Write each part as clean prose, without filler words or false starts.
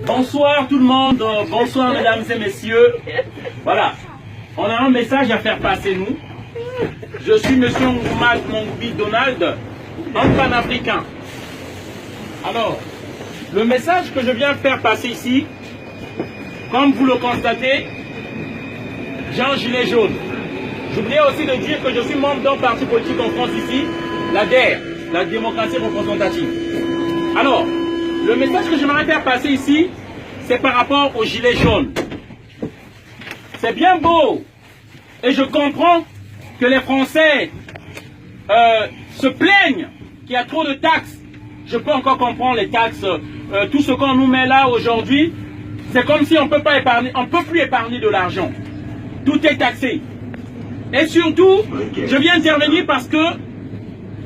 Bonsoir tout le monde, bonsoir mesdames et messieurs. Voilà, on a un message à faire passer nous. Je suis monsieur Nkouma Mongbi Donald, un panafricain. Alors, le message que je viens faire passer ici, comme vous le constatez, j'ai un gilet jaune. J'oubliais aussi de dire que je suis membre d'un parti politique en France ici, la DER, la démocratie représentative. Alors, le message que j'aimerais faire passer ici, c'est par rapport au gilet jaune. C'est bien beau, et je comprends que les Français se plaignent qu'il y a trop de taxes. Je peux encore comprendre les taxes, tout ce qu'on nous met là aujourd'hui, c'est comme si on peut pas épargner, on peut plus épargner de l'argent. Tout est taxé. Et surtout, je viens intervenir parce que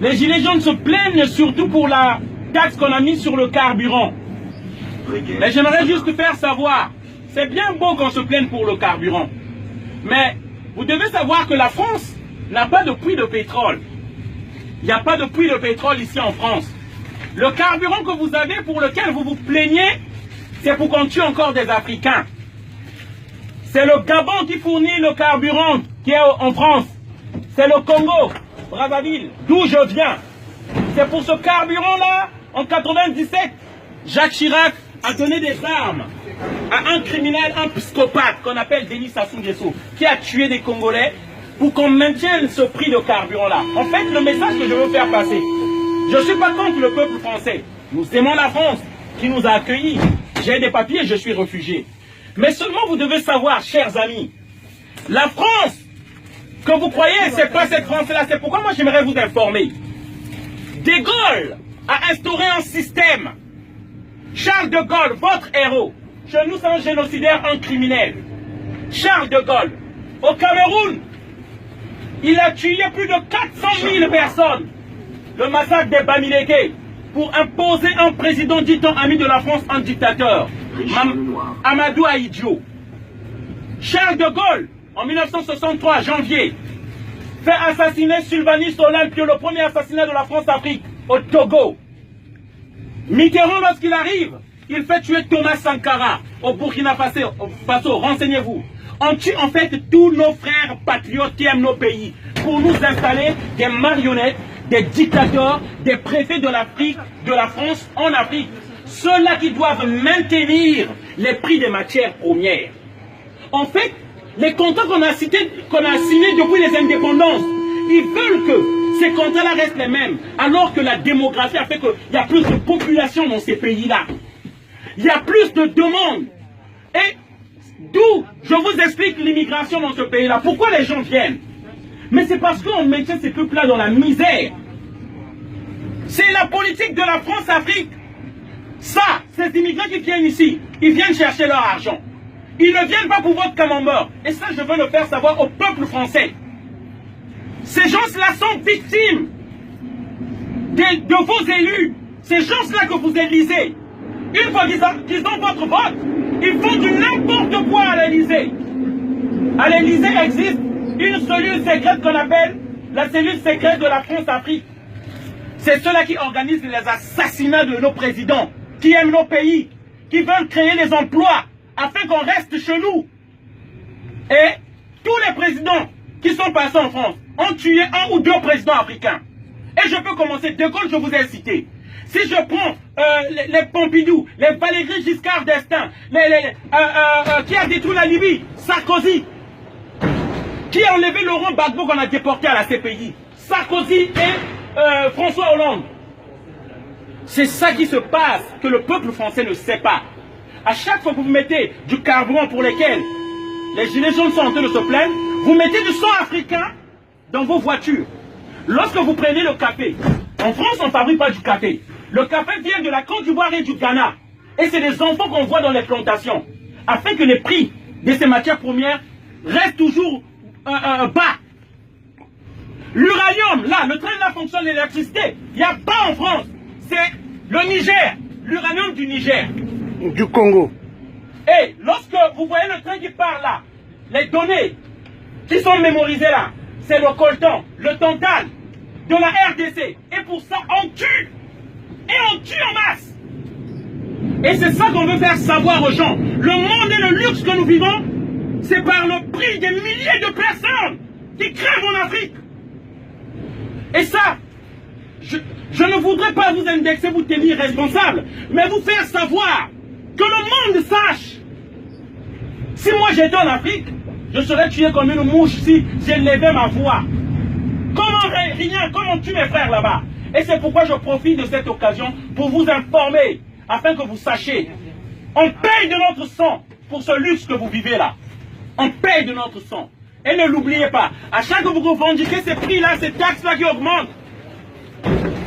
les gilets jaunes se plaignent surtout pour la taxe qu'on a mise sur le carburant. Mais j'aimerais juste faire savoir, c'est bien beau qu'on se plaigne pour le carburant, mais vous devez savoir que la France n'a pas de puits de pétrole. Il n'y a pas de puits de pétrole ici en France. Le carburant que vous avez, pour lequel vous vous plaignez, c'est pour qu'on tue encore des Africains. C'est le Gabon qui fournit le carburant qui est en France. C'est le Congo, Brazzaville, d'où je viens. C'est pour ce carburant-là, en 97, Jacques Chirac a donné des armes à un criminel, un psychopathe qu'on appelle Denis Sassou Nguesso, qui a tué des Congolais pour qu'on maintienne ce prix de carburant-là. En fait, le message que je veux faire passer, je ne suis pas contre le peuple français. Nous aimons la France qui nous a accueillis. J'ai des papiers, je suis réfugié. Mais seulement vous devez savoir, chers amis, la France que vous croyez, c'est pas cette France-là. C'est pourquoi moi j'aimerais vous informer. De Gaulle a instauré un système. Charles de Gaulle, votre héros, chez nous c'est un génocidaire, un criminel. Charles de Gaulle, au Cameroun, il a tué plus de 400 000 personnes. Le massacre des Bamileke, pour imposer un président dit-on ami de la France, un dictateur. Amadou Ahidjo. Charles de Gaulle, en 1963, janvier, fait assassiner Sylvanus Olympio, le premier assassinat de la France-Afrique, au Togo. Mitterrand, lorsqu'il arrive, il fait tuer Thomas Sankara au Burkina Faso. Renseignez-vous. On tue en fait tous nos frères patriotes qui aiment nos pays pour nous installer des marionnettes, des dictateurs, des préfets de l'Afrique, de la France en Afrique. Ceux-là qui doivent maintenir les prix des matières premières. En fait, les contrats qu'on a signés depuis les indépendances, ils veulent que ces contrats-là restent les mêmes, alors que la démographie a fait qu'il y a plus de population dans ces pays-là. Il y a plus de demandes. Et d'où je vous explique l'immigration dans ce pays-là. Pourquoi les gens viennent? Mais c'est parce qu'on maintient ces peuples-là dans la misère. C'est la politique de la France-Afrique. Ça, ces immigrants qui viennent ici, ils viennent chercher leur argent. Ils ne viennent pas pour votre camembert. Et ça, je veux le faire savoir au peuple français. Ces gens-là sont victimes de vos élus. Ces gens-là que vous élisez. Une fois qu'ils ont votre vote, ils font du n'importe quoi à l'Élysée. À l'Élysée existe une cellule secrète qu'on appelle la cellule secrète de la France-Afrique. C'est ceux-là qui organisent les assassinats de nos présidents, qui aiment nos pays, qui veulent créer les emplois afin qu'on reste chez nous. Et tous les présidents qui sont passés en France ont tué un ou deux présidents africains. Et je peux commencer. De Gaulle, je vous ai cité. Si je prends les Pompidou, les Valéry Giscard d'Estaing, qui a détruit la Libye, Sarkozy, qui a enlevé Laurent Gbagbo qu'on a déporté à la CPI, Sarkozy et François Hollande. C'est ça qui se passe, que le peuple français ne sait pas. À chaque fois que vous mettez du carburant pour lesquels les gilets jaunes sont en train de se plaindre, vous mettez du sang africain dans vos voitures. Lorsque vous prenez le café, en France on ne fabrique pas du café. Le café vient de la Côte d'Ivoire et du Ghana. Et c'est des enfants qu'on voit dans les plantations. Afin que les prix de ces matières premières restent toujours bas. L'uranium, là, le train là fonctionne l'électricité. Il n'y a pas en France. C'est le Niger, l'uranium du Niger. Du Congo. Et lorsque vous voyez le train qui part là, les données qui sont mémorisées là, c'est le coltan, le tantal de la RDC. Et pour ça, on tue. Et on tue en masse. Et c'est ça qu'on veut faire savoir aux gens. Le monde et le luxe que nous vivons, c'est par le prix des milliers de personnes qui crèvent en Afrique. Et ça, je ne voudrais pas vous indexer, vous tenir responsable, mais vous faire savoir que le monde sache. Si moi j'étais en Afrique, je serais tué comme une mouche si j'élevais ma voix. Comment rien, comment on tue mes frères là-bas? Et c'est pourquoi je profite de cette occasion pour vous informer, afin que vous sachiez. On paye de notre sang pour ce luxe que vous vivez là. On paye de notre sang. Et ne l'oubliez pas, à chaque fois que vous revendiquez ces prix-là, ces taxes-là qui augmentent,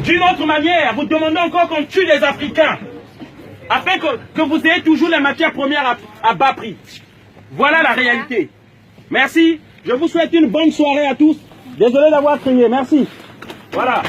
d'une autre manière, vous demandez encore qu'on tue les Africains, afin que vous ayez toujours les matières premières à bas prix. Voilà la réalité. Merci. Je vous souhaite une bonne soirée à tous. Désolé d'avoir crié. Merci. Voilà.